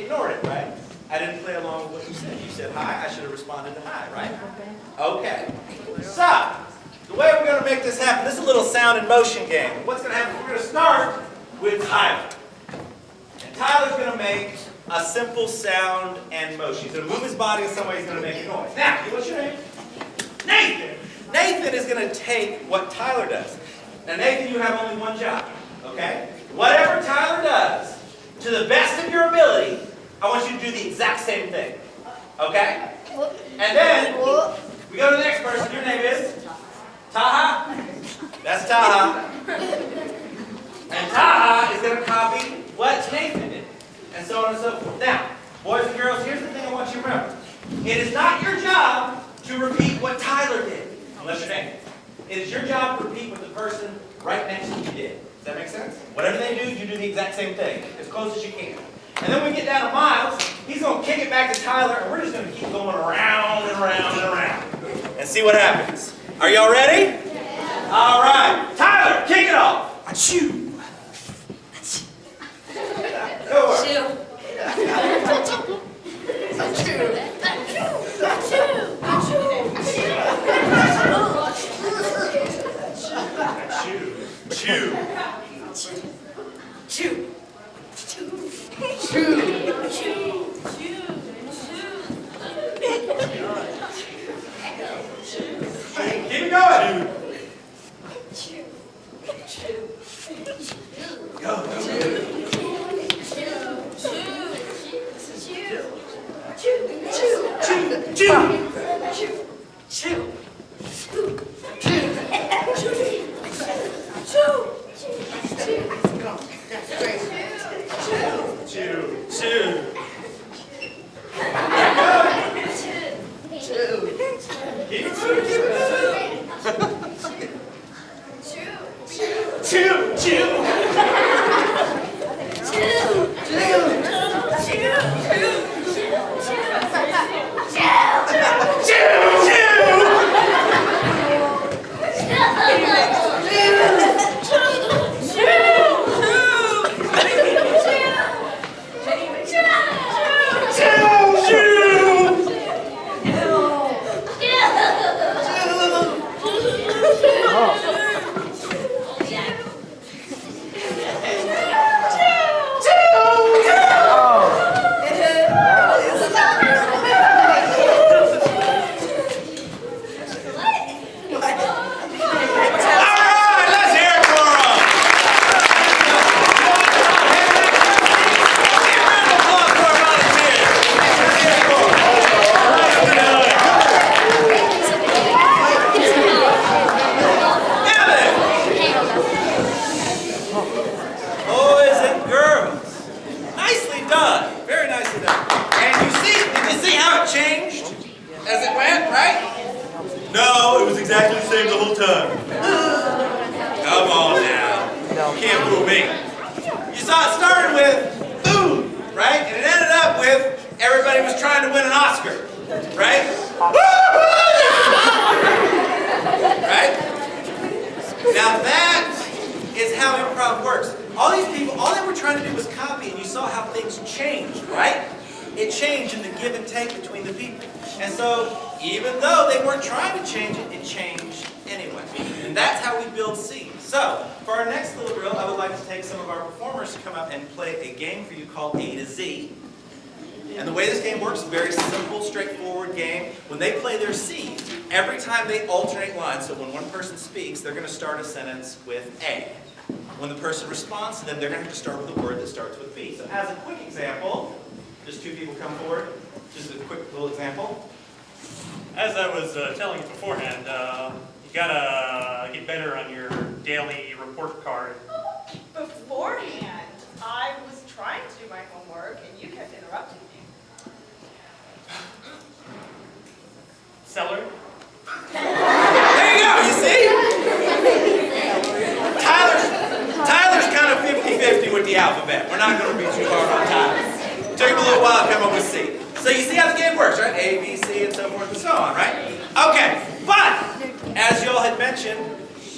ignored it, right? I didn't play along with what you said. You said hi, I should have responded to hi, right? Okay. So, the way we're going to make this happen, this is a little sound and motion game. What's going to happen, we're going to start with Tyler. And Tyler's going to make a simple sound and motion. He's going to move his body in some way, he's going to make a noise. Now, what's your name? Nathan! Nathan is going to take what Tyler does. Now, Nathan, you have only one job, okay? Whatever Tyler does, to the best of your ability, I want you to do the exact same thing, okay? And then, we go to the next person. Your name is? Taha? That's Taha. And Taha is going to copy what Nathan did, and so on and so forth. Now, boys and girls, here's the thing I want you to remember. It is not your job to repeat what Tyler did, unless you're Nathan. It is your job to repeat what the person right next to you did. Does that make sense? Whatever they do, you do the exact same thing, as close as you can. And then when we get down to Miles, he's going to kick it back to Tyler, and we're just going to keep going around and around and around and see what happens. Are y'all ready? Yeah. All right. Tyler, kick it off. Achoo. Go on. Keep it going. They're going to start a sentence with A. When the person responds to them, they're going to have to start with a word that starts with B. So as a quick example, just two people come forward. Just a quick little example. As I was telling you beforehand, you got to get better on your daily report card. Beforehand, I was trying to do my homework and you kept interrupting me. Seller? There you go, you see? Tyler's kind of 50-50 with the alphabet. We're not going to be too hard on Tyler. Took him a little while to come up with C. So you see how the game works, right? A, B, C, and so forth and so on, right? Okay, but as y'all had mentioned,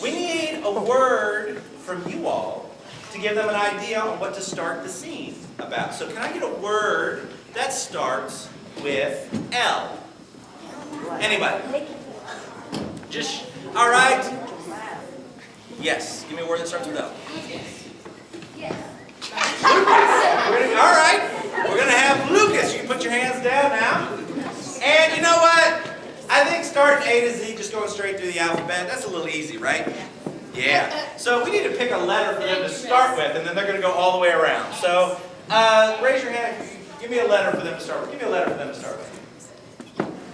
we need a word from you all to to give them an idea on what to start the scene about. So can I get a word that starts with L? Anybody? Just, all right. Yes, give me a word that starts with L. All right, we're going to have Lucas. You can put your hands down now. And you know what? I think starting A to Z, just going straight through the alphabet, that's a little easy, right? Yeah. So we need to pick a letter for them to start with, and then they're going to go all the way around. So raise your hand. Give me a letter for them to start with. Give me a letter for them to start with.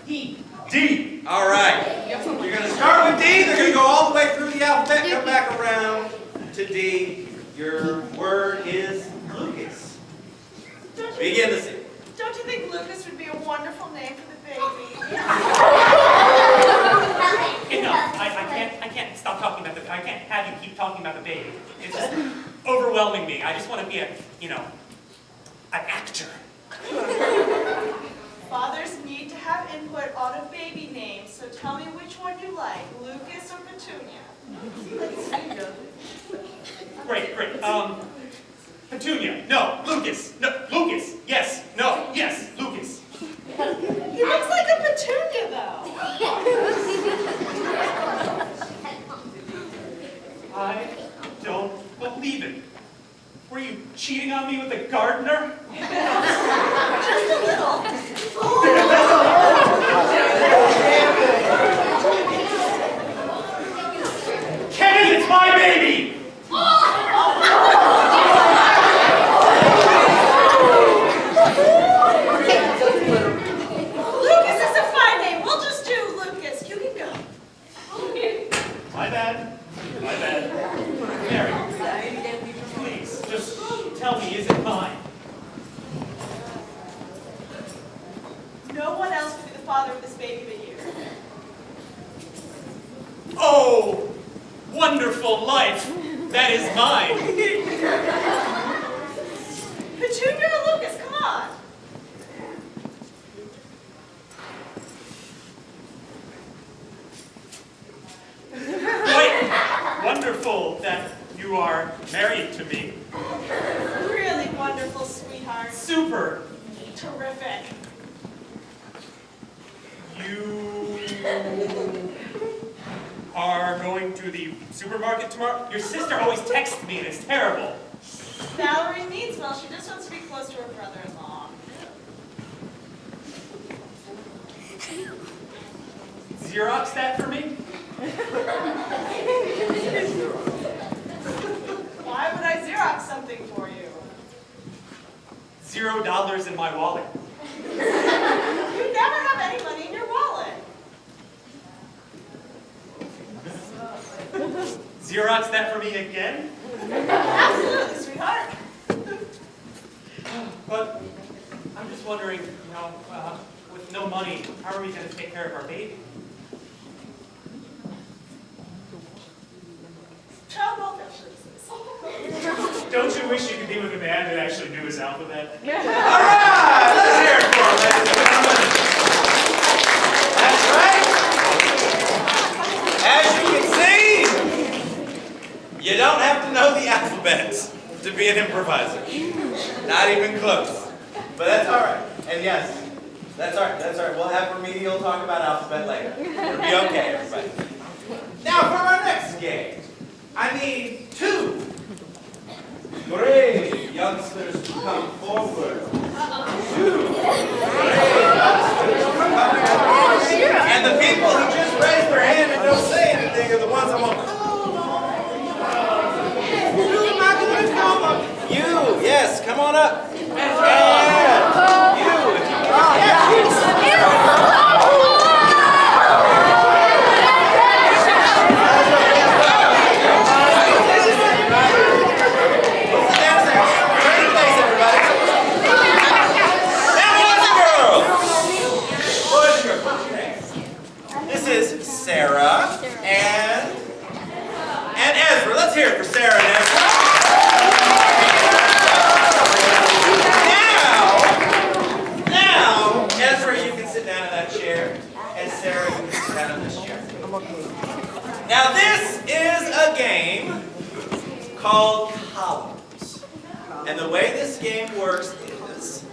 D. D. All right. You're going to start with D. They're going to go all the way through the alphabet, come back around to D. Your word is Lucas. Begin the scene. Don't you think Lucas would be a wonderful name for the baby? Enough. I can't stop talking about I can't have you keep talking about the baby. It's just overwhelming me. I just want to be an actor. Fathers need to have input on a baby name, so tell me which one you like, Lucas or Petunia? Great. Petunia. No. Lucas. No. Lucas. Yes. No. Yes. Lucas. He looks like a petunia, though. I don't believe it. Were you cheating on me with the gardener? Just a little. Kenny, it's my baby! Lucas is a fine name. We'll just do Lucas. You can go. My bad. Mary, please, just tell me, is it mine? No one else could be the father of this baby but you. Oh, wonderful life. That is mine. Petunia or Lucas, come on. Quite wonderful that you are married to me. Really wonderful, sweetheart. Super. Terrific. You are going to the supermarket tomorrow? Your sister always texts me and it's terrible. Valerie means well. She just wants to be close to her brother-in-law. Xerox that for me? Why would I Xerox something for you? $0 in my wallet. You never have any money in your wallet. Xerox that for me again? Absolutely, sweetheart. But I'm just wondering, with no money, how are we going to take care of our baby? Child welfare services. Don't you wish you could be with a man that actually knew his alphabet? All right, let's hear it for him, ladies and gentlemen. That's right. As you can see, you don't have to know the alphabet to be an improviser. Not even close. But that's all right. And yes, that's all right. That's all right. We'll have remedial talk about alphabet later. It'll be okay, everybody. Now for our next game, I need 2 brave youngsters to come forward. 2 brave youngsters to come forward. And the people who just raise their hand and don't say anything are the ones I want. Who am I going to call up? You, yes, come on up. And you, if you can. Sarah and Ezra. Let's hear it for Sarah and Ezra. Now, works is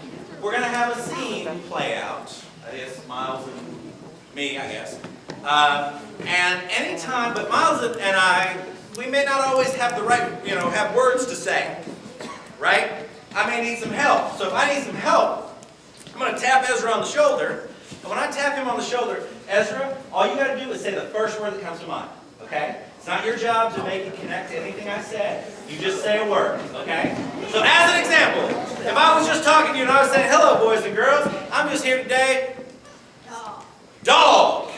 we're going to have a scene play out. I guess Miles and me, I guess. And anytime, but Miles and I, we may not always have the right, have words to say, right? I may need some help. So if I need some help, I'm going to tap Ezra on the shoulder. And when I tap him on the shoulder, Ezra, all you got to do is say the first word that comes to mind, okay? It's not your job to make it connect to anything I said. You just say a word, okay? So as an example, if I was just talking to you and I was saying, hello, boys and girls, I'm just here today. Dog.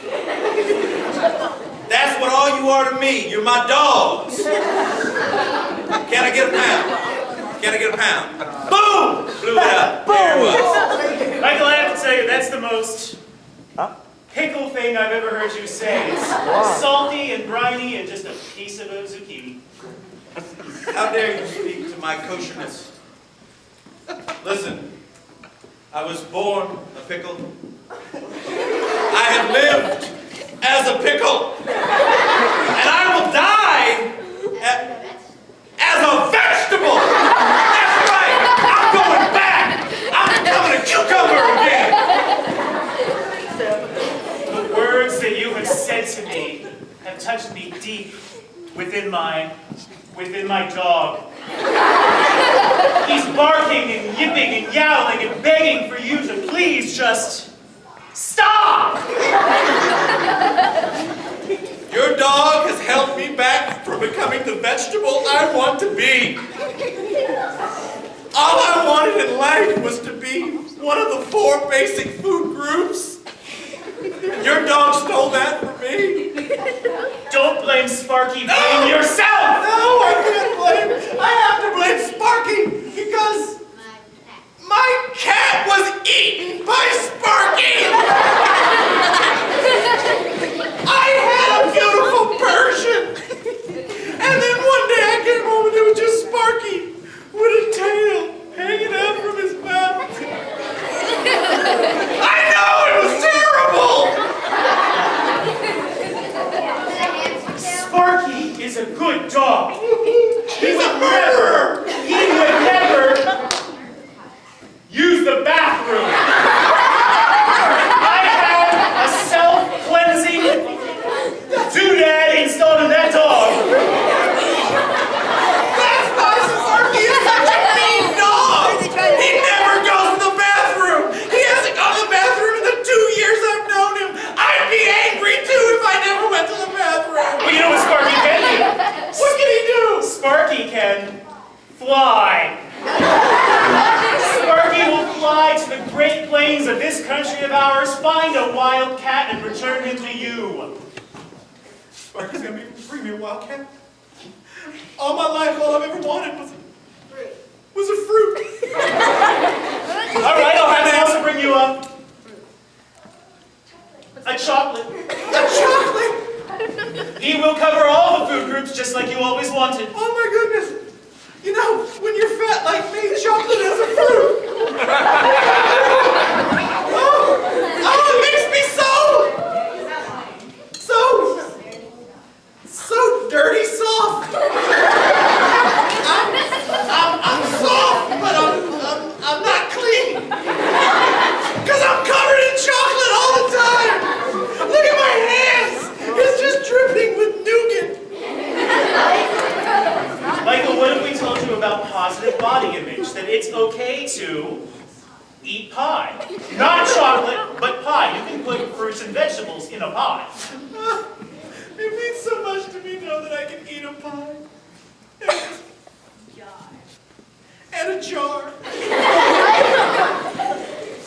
That's what all you are to me. You're my dogs. Can I get a pound? Can I get a pound? Boom! Blew it up. There it was. Michael, I have to tell you, that's the most pickle thing I've ever heard you say. It's salty and briny and just a piece of a zucchini. How dare you speak to my kosherness? Listen, I was born a pickle. I have lived as a pickle. And I will die as a vegetable. That's right. I'm going back. I'm becoming a cucumber again. The words that you have said to me have touched me deep within my dog. He's barking and yipping and yowling and begging for you to please just stop! Your dog has held me back from becoming the vegetable I want to be. All I wanted in life was to be one of the 4 basic food groups. Your dog stole that from me. Don't blame Sparky, blame yourself! No, I can't blame. I have to blame Sparky because my cat was eaten by Sparky. I had a beautiful Persian, and then one day I came home and it was just Sparky with a tail hanging out from his mouth. I know, it was terrible. Sparky is a good dog. He's a murderer. He would never use the bathroom. I had a self-cleansing doodad installed in that dog. That's why Sparky is such a mean dog. He never goes to the bathroom. He hasn't gone to the bathroom in the 2 years I've known him. I'd be angry too if I never went to the bathroom. Well, you know what Sparky can do? What can he do? Sparky can fly. Sparky will fly to the Great Plains of this country of ours, find a wild cat, and return him to you. Sparky's gonna bring me a wildcat. All my life, all I've ever wanted was a fruit. All right, I'll have else to bring you up. A chocolate. A chocolate. He will cover all the food groups just like you always wanted. Oh my goodness. You know, when you're fat like me, chocolate is a fruit. Oh, it makes me so dirty soft. I'm soft, but I'm not clean. Because I'm covered in chocolate all the time. Look at my hands. It's just dripping with nougat. Michael, what if we told you about positive body image? That it's okay to eat pie. Not chocolate, but pie. You can put fruits and vegetables in a pie. It means so much to me to know that I can eat a pie. And a jar.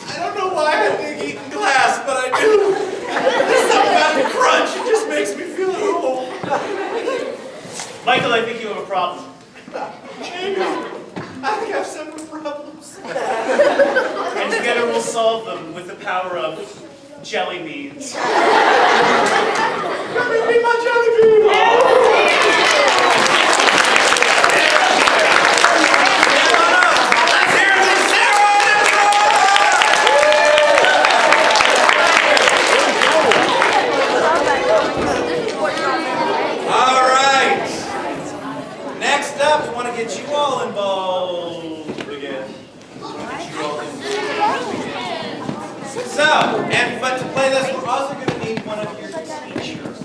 I don't know why I think eating glass, but I do. There's something about the crunch. It just makes me feel at home. Michael, I think you have a problem. Maybe. I think I have several problems. And together we'll solve them with the power of jelly beans. Come and be my jelly bean. Let's hear it for Sarah. All right. Next up, we want to get you all involved again. But to play this, we're also going to need one of your teachers.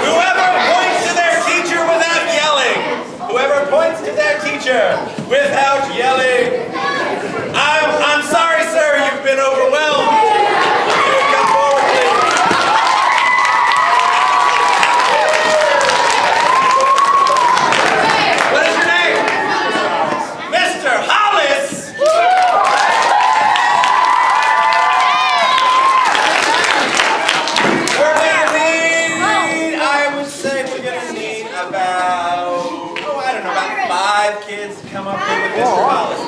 Whoever points to their teacher without yelling. Whoever points to their teacher without yelling. I'm sorry, sir, you've been overwhelmed. Come forward, please. What is your name? Mr. Hollis. We're going to need, I would say we're going to need about, about 5 kids to come up here with Mr. Hollis.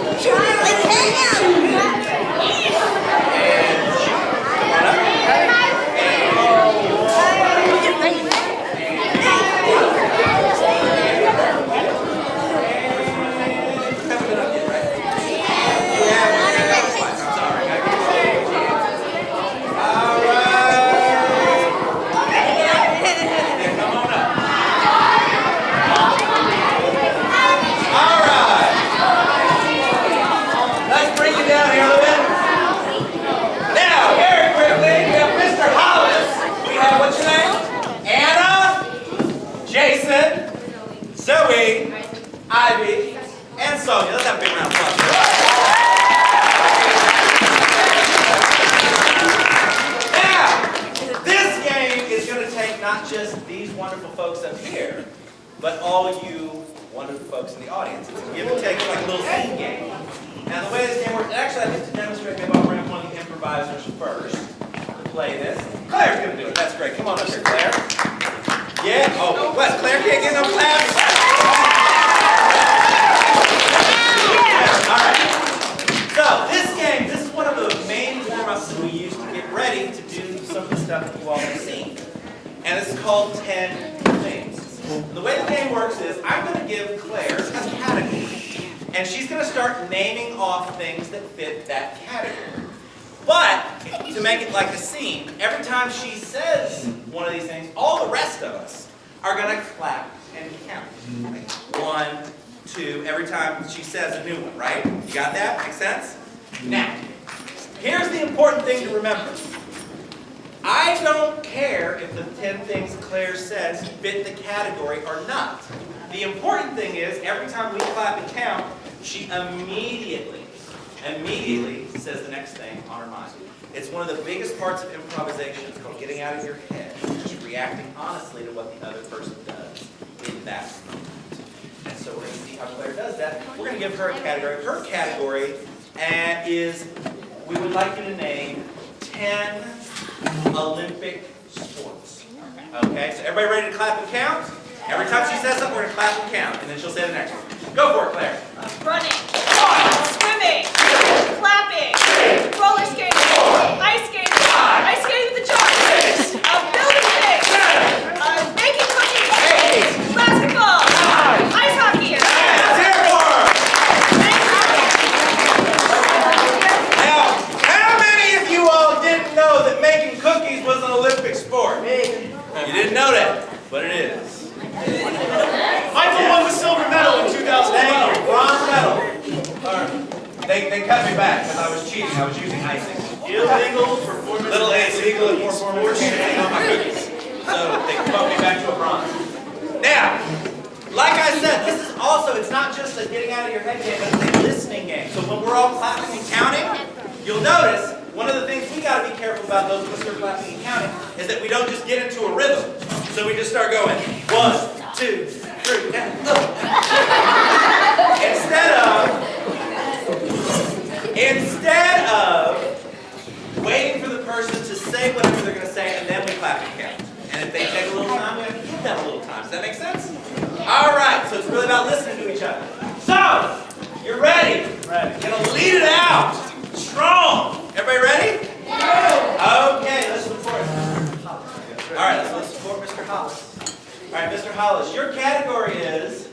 Zoe, Ivy, and Sonia. Let's have a big round of applause. Now, this game is going to take not just these wonderful folks up here, but all you wonderful folks in the audience. It's a give and take, like a little scene game. Now, the way this game works, actually, I think to demonstrate, maybe I'll bring one of the improvisers first to play this. Claire's going to do it. That's great. Come on up here, Claire. Yeah? Oh, what? Claire can't get no claps? Alright. So, this game, this is one of the main warm-ups that we use to get ready to do some of the stuff that you all have seen. And it's called 10 Things. The way the game works is, I'm going to give Claire a category. And she's going to start naming off things that fit that category. But, to make it like a scene, every time she says one of these things, all the rest of us are going to clap and count. Like 1, 2, every time she says a new one, right? You got that? Make sense? Now, here's the important thing to remember. I don't care if the 10 things Claire says fit the category or not. The important thing is, every time we clap and count, she immediately says the next thing on her mind. It's one of the biggest parts of improvisation. It's called getting out of your head. Just reacting honestly to what the other person does in that moment. And so we're going to see how Claire does that. We're going to give her a category. Her category is, we would like you to name 10 Olympic sports. Okay, so everybody ready to clap and count? Every time she says something, we're going to clap and count. And then she'll say the next one. Go for it, Claire. Running. Swimming. Clapping. Roller skating. Ice skating. Ice skating with the chalk. Building things. Making cookies. Basketball. Ice hockey. Now, how many of you all didn't know that making cookies was an Olympic sport? You didn't know that, but it is. Michael won the silver medal in 2012. Bronze medal. They cut me back because I was cheating. I was using icing. Illegal performance. Little illegal performance on my cookies. So they bumped me back to a bronze. Now, like I said, this is also, it's not just a getting out of your head game, but it's a listening game. So when we're all clapping and counting, you'll notice one of the things we got to be careful about, those of us who are clapping and counting, is that we don't just get into a rhythm. So we just start going 1, 2, 3, down. Instead of waiting for the person to say whatever they're going to say, and then we clap and count. And if they take a little time, we have to give them a little time. Does that make sense? All right, so it's really about listening to each other. So, you're ready? Ready. You're going to lead it out. Strong. Everybody ready? Yeah. Okay, let's support. All right, let's support Mr. Hollis. All right, Mr. Hollis, your category is